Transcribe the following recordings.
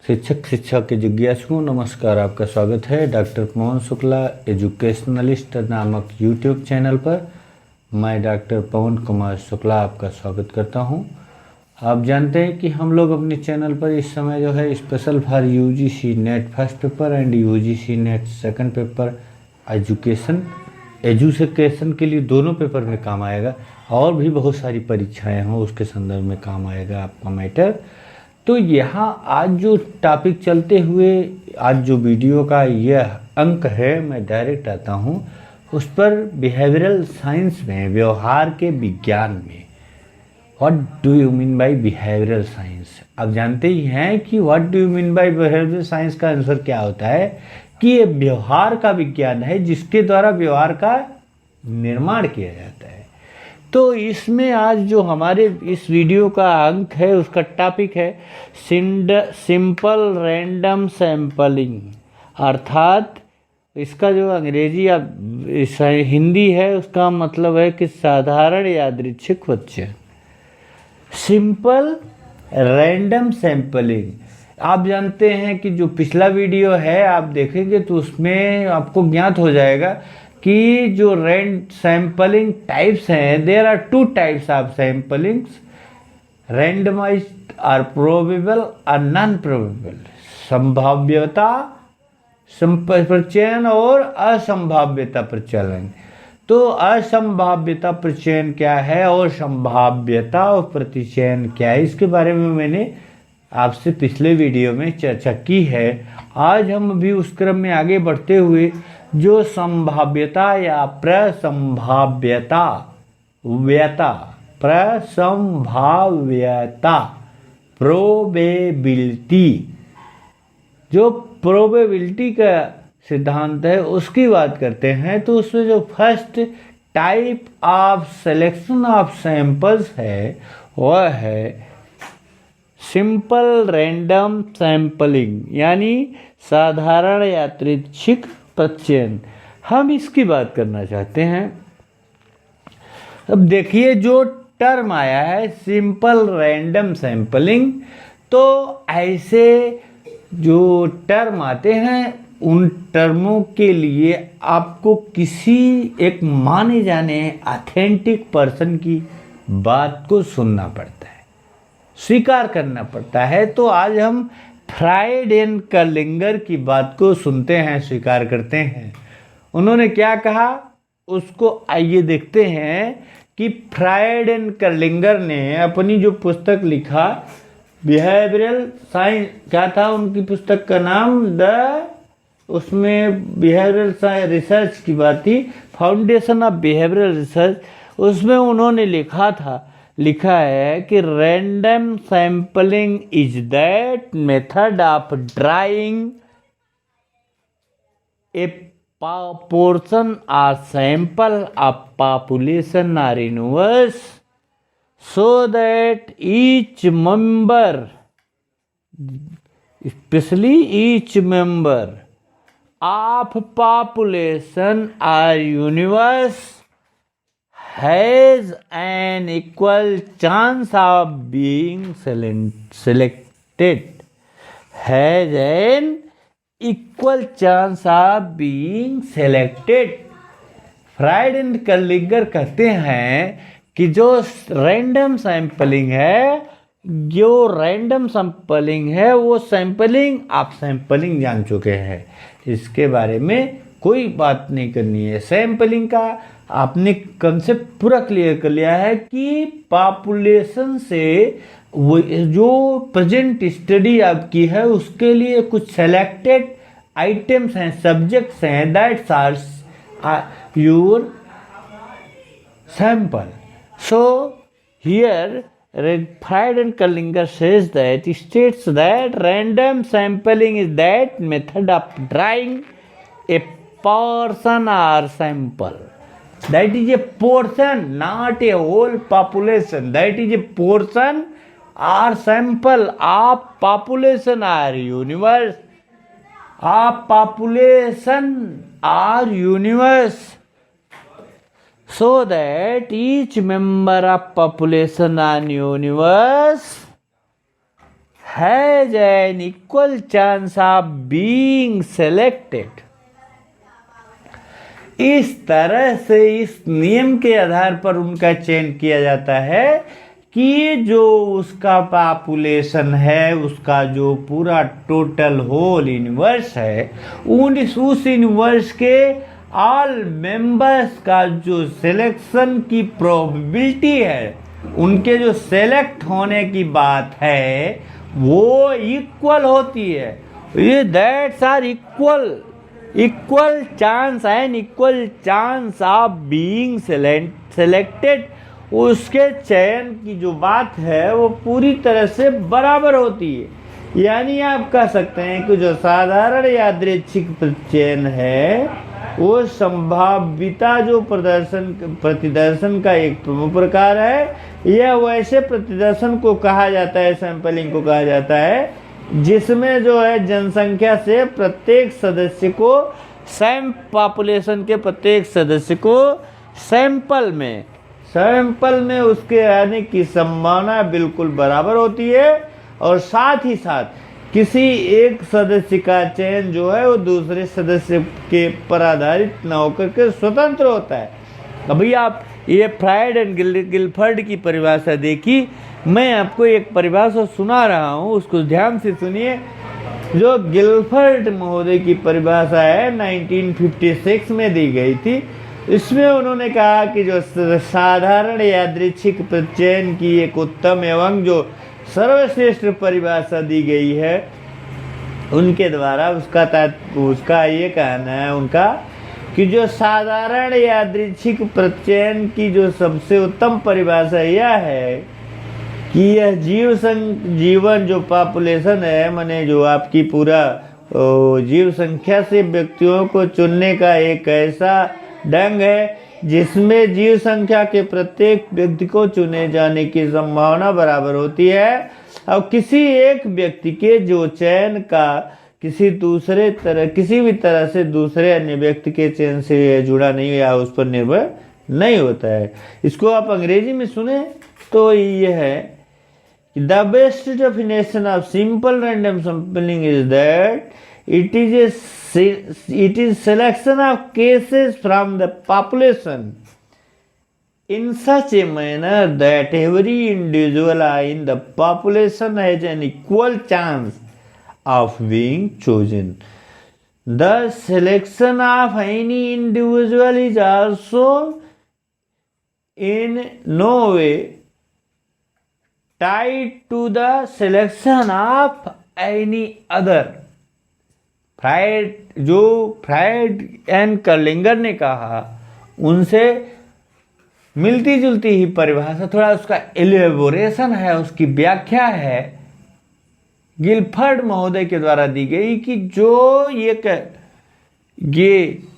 शिक्षक शिक्षा के जिज्ञासुओं नमस्कार। आपका स्वागत है डॉक्टर पवन शुक्ला एजुकेशनलिस्ट नामक यूट्यूब चैनल पर। मैं डॉक्टर पवन कुमार शुक्ला आपका स्वागत करता हूं। आप जानते हैं कि हम लोग अपने चैनल पर इस समय जो है special for UGC net first paper and UGC net second paper education के लिए दोनों पेपर में काम आएगा, और भी बहुत सारी परीक्षाएं हों उसके संदर्भ में काम आएगा आपका मैटर। तो यहाँ आज जो टॉपिक चलते हुए आज जो वीडियो का यह अंक है, मैं डायरेक्ट आता हूँ उस पर बिहेवियरल साइंस में, व्यवहार के विज्ञान में। What do you mean by behavioural science? आप जानते ही हैं कि what do you mean by behavioural science का आंसर क्या होता है कि ये व्यवहार का विज्ञान है जिसके द्वारा व्यवहार का निर्माण किया जाता है। तो इसमें आज जो हमारे इस वीडियो का अंक है उसका टॉपिक है सिंपल रैंडम सैंपलिंग, अर्थात इसका जो अंग्रेजी या हिंदी है उसका मतलब है कि साधारण यादृच्छिक परीक्षण। सिंपल रैंडम सैंपलिंग, आप जानते हैं कि जो पिछला वीडियो है आप देखेंगे तो उसमें आपको ज्ञात हो जाएगा कि जो सैंपलिंग टाइप्स हैं, there are two types of samplings, randomized और प्रोबेबल और नॉन प्रोबेबल। संभाव्यता प्रचयन और असंभाव्यता प्रचलन। तो असंभाव्यता प्रचयन क्या है और संभाव्यता और प्रतिचयन क्या है, इसके बारे में मैंने आपसे पिछले वीडियो में चर्चा की है। आज हम भी उस क्रम में आगे बढ़ते हुए जो संभाव्यता या प्रसंभाव्यता प्रोबेबिलिटी, जो प्रोबेबिलिटी का सिद्धांत है उसकी बात करते हैं। तो उसमें जो first type of selection of samples है वह है सिंपल रैंडम सैंपलिंग, यानी साधारण यादृच्छिक प्रचयन। हम इसकी बात करना चाहते हैं। अब देखिए जो टर्म आया है सिंपल रैंडम सैंपलिंग, तो ऐसे जो टर्म आते हैं उन टर्मों के लिए आपको किसी एक माने जाने ऑथेंटिक पर्सन की बात को सुनना पड़ता है, स्वीकार करना पड़ता है। तो आज हम फ्राइड एंड कर्लिंगर की बात को सुनते हैं, स्वीकार करते हैं। उन्होंने क्या कहा उसको आइए देखते हैं कि फ्राइड एंड कर्लिंगर ने अपनी जो पुस्तक लिखा बिहेवियरल साइंस, क्या था उनकी पुस्तक का नाम, उसमें बिहेवियरल रिसर्च की बात थी, फाउंडेशन ऑफ बिहेवियरल रिसर्च। उसमें उन्होंने लिखा है कि random sampling is that method of drawing A portion और सैंपल ऑफ पॉपुलेशन और universe so that each member, specially each member of population और universe has an equal chance of being selected, has an equal chance of being selected। Fried and Kerlinger कहते हैं कि जो random sampling है वो sampling आप sampling जान चुके हैं, इसके बारे में कोई बात नहीं करनी है। सैंपलिंग का आपने कंसेप्ट पूरा क्लियर कर लिया है कि पॉपुलेशन से वो जो प्रेजेंट स्टडी आपकी है उसके लिए कुछ सेलेक्टेड आइटम्स हैं, सब्जेक्ट्स हैं, that's are your sample. So here Fried and Kerlinger states that random sampling is that method of drawing a portion or sample. That is a portion, not a whole population. That is a portion or sample of population or universe. Of population or universe. So that each member of population and universe has an equal chance of being selected. इस तरह से इस नियम के आधार पर उनका चयन किया जाता है कि जो उसका पॉपुलेशन है, उसका जो पूरा टोटल होल यूनिवर्स है, उस यूनिवर्स के ऑल मेंबर्स का जो सिलेक्शन की प्रोबेबिलिटी है, उनके जो सेलेक्ट होने की बात है वो इक्वल होती है। ये that's are equal chance and equal chance of being selected. उसके चयन की जो बात है वो पूरी तरह से बराबर होती है। यानी आप कह सकते हैं कि जो साधारण यादृच्छिक चयन है वो संभाव्यता जो प्रतिदर्शन का एक प्रमुख प्रकार है। यह वैसे प्रतिदर्शन को कहा जाता है, सैंपलिंग को कहा जाता है, जिसमें जो है जनसंख्या से प्रत्येक सदस्य को पॉपुलेशन के प्रत्येक सदस्य को सैंपल में उसके आने की संभावना बिल्कुल बराबर होती है, और साथ ही साथ किसी एक सदस्य का चयन जो है वो दूसरे सदस्य के पर आधारित न होकर के स्वतंत्र होता है। अभी आप ये फ्रायड एंड गिलफर्ड की परिभाषा देखी, मैं आपको एक परिभाषा सुना रहा हूँ, उसको ध्यान से सुनिए। जो गिलफर्ड महोदय की परिभाषा है 1956 में दी गई थी। इसमें उन्होंने कहा कि जो साधारण यादृच्छिक चयन की एक उत्तम एवं जो सर्वश्रेष्ठ परिभाषा दी गई है उनके द्वारा, उसका ये कहना है उनका कि जो साधारण यादृच्छिक प्रचयन की जो सबसे उत्तम परिभाषा यह है कि यह जीवन जो पॉपुलेशन है, माने जो आपकी पूरा जीव संख्या से व्यक्तियों को चुनने का एक ऐसा ढंग है जिसमें जीव संख्या के प्रत्येक व्यक्ति को चुने जाने की संभावना बराबर होती है, और किसी एक व्यक्ति के जो चयन का किसी भी तरह से दूसरे अन्य व्यक्ति के चयन से जुड़ा नहीं या उस पर निर्भर नहीं होता है। इसको आप अंग्रेजी में सुने तो ये है कि the best definition of simple random sampling is that it is selection of cases from the population in such a manner that every individual in the population has an equal chance of being chosen. The selection of any individual is also in no way tied to the selection of any other. Freud and Kerlinger ने कहा, उनसे मिलती जुलती ही परिभाषा, थोड़ा उसका एलिबोरेशन है, उसकी व्याख्या है गिलफर्ड महोदय के द्वारा दी गई कि जो ये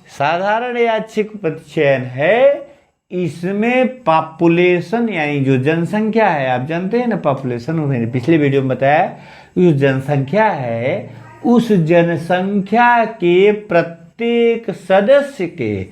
साधारण यादृच्छिक प्रतिचयन है, इसमें पॉपुलेशन यानी जो जनसंख्या है, आप जानते हैं ना पॉपुलेशन, मैंने पिछले वीडियो में बताया, जो जनसंख्या है उस जनसंख्या के प्रत्येक सदस्य के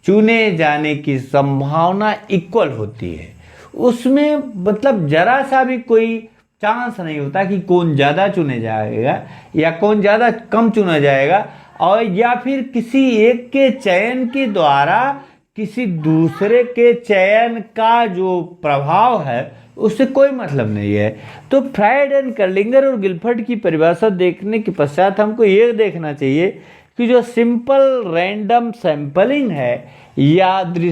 चुने जाने की संभावना इक्वल होती है। उसमें मतलब जरा सा भी कोई चांस नहीं होता कि कौन ज़्यादा चुने जाएगा या कौन ज़्यादा कम चुना जाएगा, और या फिर किसी एक के चयन के द्वारा किसी दूसरे के चयन का जो प्रभाव है उससे कोई मतलब नहीं है। तो फ्रायड एंड कर्लिंगर और गिलफर्ड की परिभाषा देखने के पश्चात हमको ये देखना चाहिए कि जो सिंपल रैंडम सैंपलिंग है,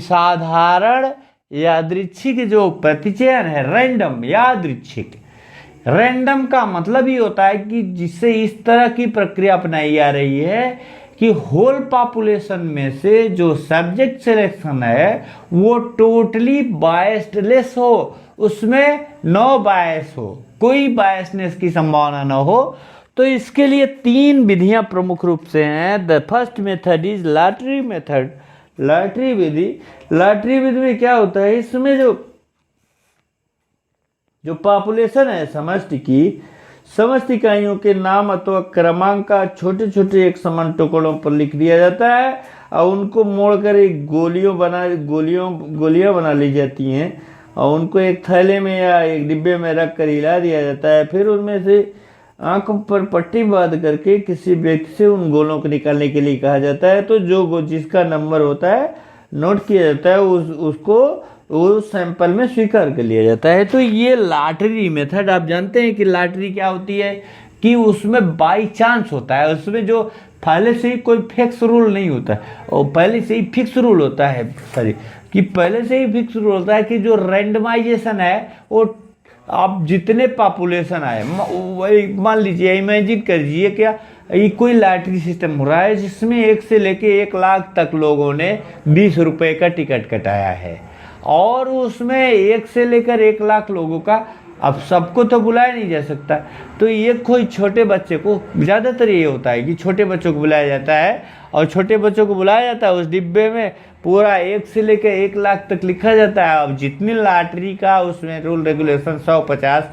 साधारण यादृच्छिक जो प्रतिचयन है, रैंडम यादृच्छिक, रैंडम का मतलब ही होता है कि जिससे इस तरह की प्रक्रिया अपनाई जा रही है कि होल पॉपुलेशन में से जो सब्जेक्ट सिलेक्शन है वो टोटली बायस्डलेस हो, उसमें नो बायस हो, कोई बायसनेस की संभावना न हो। तो इसके लिए 3 विधियां प्रमुख रूप से हैं। The first method is lottery method. Lottery विधि में क्या होता है, इसमें जो पॉपुलेशन है समस्त इकाइयों के नाम अथवा क्रमांक का छोटे छोटे एक समान टुकड़ों पर लिख दिया जाता है और उनको मोड़कर एक गोलियां बना ली जाती हैं और उनको एक थैले में या एक डिब्बे में रख कर हिला दिया जाता है। फिर उनमें से आंख पर पट्टी बांध करके किसी व्यक्ति से उन गोलों को निकालने के लिए कहा जाता है। तो जो जिसका नंबर होता है नोट किया जाता है, उसको उस सैंपल में स्वीकार कर लिया जाता है। तो ये लॉटरी मेथड, आप जानते हैं कि लॉटरी क्या होती है, कि उसमें बाई चांस होता है, उसमें जो पहले से ही कोई फिक्स रूल नहीं होता है, और पहले से ही फिक्स रूल होता है, सॉरी, कि पहले से ही फिक्स रूल होता है कि जो रैंडमाइजेशन है वो आप जितने पॉपुलेशन आए, वही मान लीजिए, इमेजिन करिए क्या, ये कोई लॉटरी सिस्टम हो रहा है जिसमें 1 से लेके 1 लाख तक लोगों ने 20 रुपए का टिकट कटाया है, और उसमें 1 से लेकर 1 लाख लोगों का, अब सबको तो बुलाया नहीं जा सकता, तो ये कोई छोटे बच्चे को, ज़्यादातर ये होता है कि छोटे बच्चों को बुलाया जाता है, और छोटे बच्चों को बुलाया जाता है, उस डिब्बे में पूरा 1 से लेकर 1 लाख तक लिखा जाता है। अब जितनी लॉटरी का उसमें रूल रेगुलेशन 150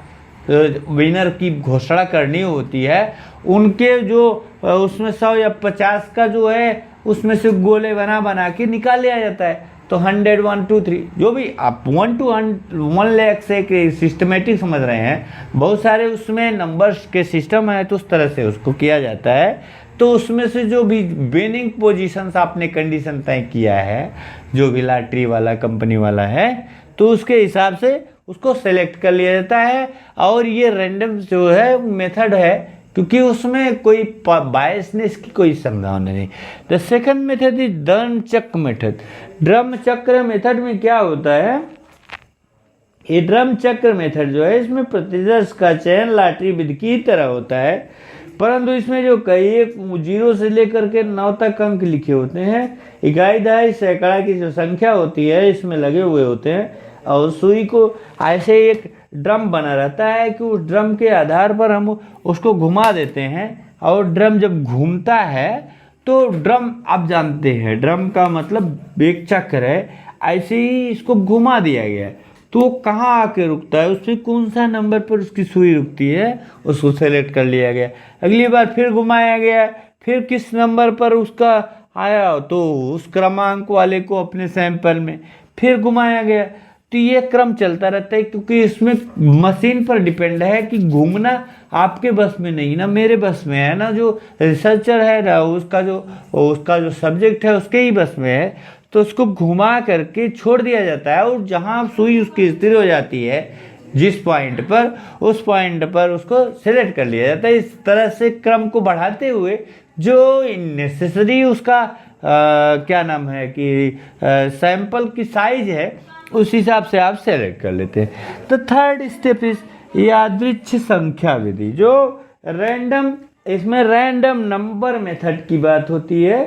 विनर की घोषणा करनी होती है, उनके जो उसमें 100 या 50 का जो है उसमें से गोले बना बना के निकाल लिया जाता है। तो 100, 1, 2, 3 जो भी आप 1 to 1 लाख से सिस्टमेटिक समझ रहे हैं, बहुत सारे उसमें नंबर्स के सिस्टम है, तो उस तरह से उसको किया जाता है। तो उसमें से जो भी विनिंग पोजीशंस आपने कंडीशन तय किया है, जो भी लॉटरी वाला कंपनी वाला है, तो उसके हिसाब से उसको सेलेक्ट कर लिया जाता है। और ये रैंडम जो है मेथड है, क्योंकि उसमें कोई बायसनेस की कोई संभावना नहीं। The second method is drum चक्र मेथड। ड्रम चक्र मेथड में क्या होता है, ये ड्रम चक्र मेथड जो है, इसमें प्रतिदर्श का चयन लॉटरी विधि की तरह होता है, परंतु इसमें जो कई 0 से लेकर के 9 तक अंक लिखे होते हैं, इकाई दहाई सैकड़ा की जो संख्या होती है इसमें लगे हुए होते हैं, और सुई को ऐसे एक ड्रम बना रहता है कि उस ड्रम के आधार पर हम उसको घुमा देते हैं, और ड्रम जब घूमता है तो ड्रम, आप जानते हैं ड्रम का मतलब एक चक्र है, ऐसे ही इसको घुमा दिया गया है, तो कहाँ आके रुकता है, उससे कौन सा नंबर पर उसकी सुई रुकती है उसको सेलेक्ट कर लिया गया। अगली बार फिर घुमाया गया, फिर किस नंबर पर उसका आया तो उस क्रमांक वाले को अपने सैंपल में फिर घुमाया गया। तो ये क्रम चलता रहता है, क्योंकि इसमें मशीन पर डिपेंड है कि घूमना आपके बस में नहीं, ना मेरे बस में है, ना जो रिसर्चर है, ना उसका जो सब्जेक्ट है उसके ही बस में है। तो उसको घुमा करके छोड़ दिया जाता है, और जहां सुई उसकी स्थिर हो जाती है जिस पॉइंट पर, उस पॉइंट पर उसको सेलेक्ट कर लिया जाता है। इस तरह से क्रम को बढ़ाते हुए जो नेसेसरी उसका क्या नाम है कि सैंपल की साइज है, उस हिसाब से आप सेलेक्ट कर लेते हैं। तो थर्ड स्टेप इज यादृच्छिक संख्या विधि, जो रैंडम, इसमें रैंडम नंबर मेथड की बात होती है,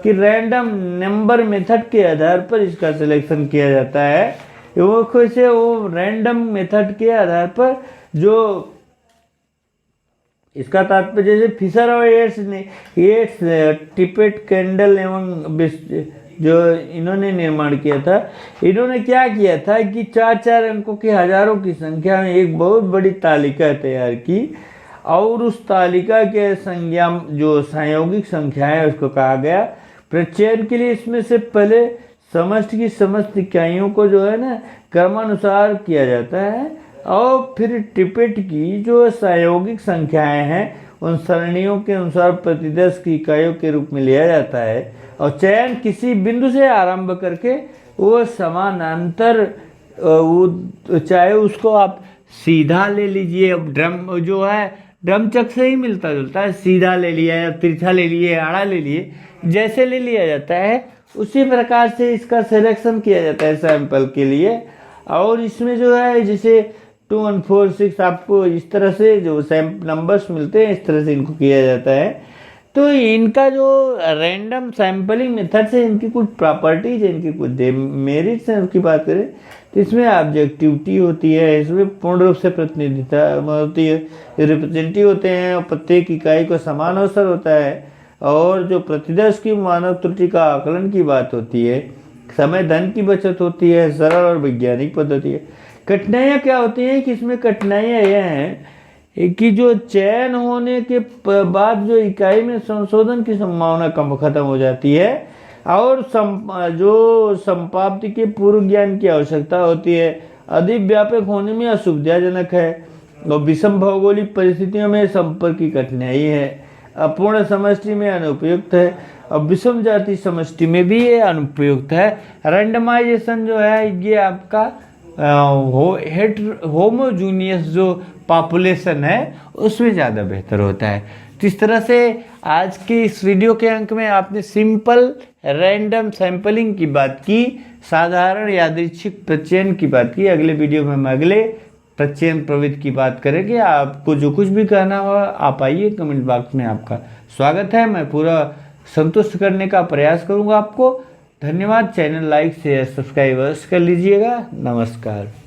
कि रैंडम नंबर मेथड के आधार पर इसका सिलेक्शन किया जाता है। वो रैंडम मेथड के आधार पर जो इसका तात्पर्य, जैसे फिशर और येट्स टिपेट कैंडल एवं जो इन्होंने निर्माण किया था, इन्होंने क्या किया था कि 4-4 अंकों की हजारों की संख्या में एक बहुत बड़ी तालिका तैयार की, और उस तालिका के संज्ञा जो संयोगिक संख्या है उसको कहा गया। प्रचयन के लिए इसमें से पहले समष्टि की समस्त इकाइयों को जो है ना क्रमानुसार किया जाता है, और फिर टिपेट की जो संयोगिक संख्याएं हैं उन सरणियों के अनुसार प्रतिदर्श की इकाइयों के रूप में लिया जाता है, और चयन किसी बिंदु से आरंभ करके वो समानांतर, वो चाहे उसको आप सीधा ले लीजिए, ड्रम जो है ड्रम चक्र से ही मिलता जुलता है, सीधा ले लिया या तिरछा ले लिए, आड़ा ले लिए, जैसे ले लिया जाता है उसी प्रकार से इसका सिलेक्शन किया जाता है सैंपल के लिए। और इसमें जो है जैसे 2, 1, 4, 6 आपको इस तरह से जो नंबर्स मिलते हैं, इस तरह से इनको किया जाता है। तो इनका जो रैंडम सैंपलिंग मेथड से इनकी कुछ प्रॉपर्टीज है, इनकी कुछ मेरिट्स हैं, उसकी बात करें तो इसमें ऑब्जेक्टिविटी होती है, इसमें पूर्ण रूप से प्रतिनिधिता होती है, रिप्रेजेंटेटिव होते हैं, और प्रत्येक इकाई को समान अवसर होता है, और जो प्रतिदर्श की मानव त्रुटि का आकलन की बात होती है, समय धन की बचत होती है, सरल और वैज्ञानिक पद्धति है। कठिनाइयाँ क्या होती हैं कि इसमें कठिनाइयाँ यह हैं कि जो चयन होने के बाद जो इकाई में संशोधन की संभावना कम खत्म हो जाती है, और जो संपाप्ति के पूर्व ज्ञान की आवश्यकता होती है अधिक व्यापक होने में असुविधाजनक है। और विषम भौगोलिक परिस्थितियों में संपर्क की कठिनाई है। अपूर्ण समष्टि में अनुपयुक्त है और विषम जाति समष्टि में भी ये अनुपयुक्त है। रैंडमाइजेशन जो है ये आपका होमोजूनियस जो पॉपुलेशन है उसमें ज़्यादा बेहतर होता है। तो इस तरह से आज के इस वीडियो के अंक में आपने सिंपल रैंडम सैंपलिंग की बात की, साधारण यादृच्छिक प्रचयन की बात की। अगले वीडियो में हम अगले प्रचयन प्रवृत्ति की बात करेंगे। आपको जो कुछ भी कहना हो आप आइए, कमेंट बॉक्स में आपका स्वागत है। मैं पूरा संतुष्ट करने का प्रयास करूंगा आपको। धन्यवाद। चैनल लाइक शेयर सब्सक्राइब कर लीजिएगा। नमस्कार।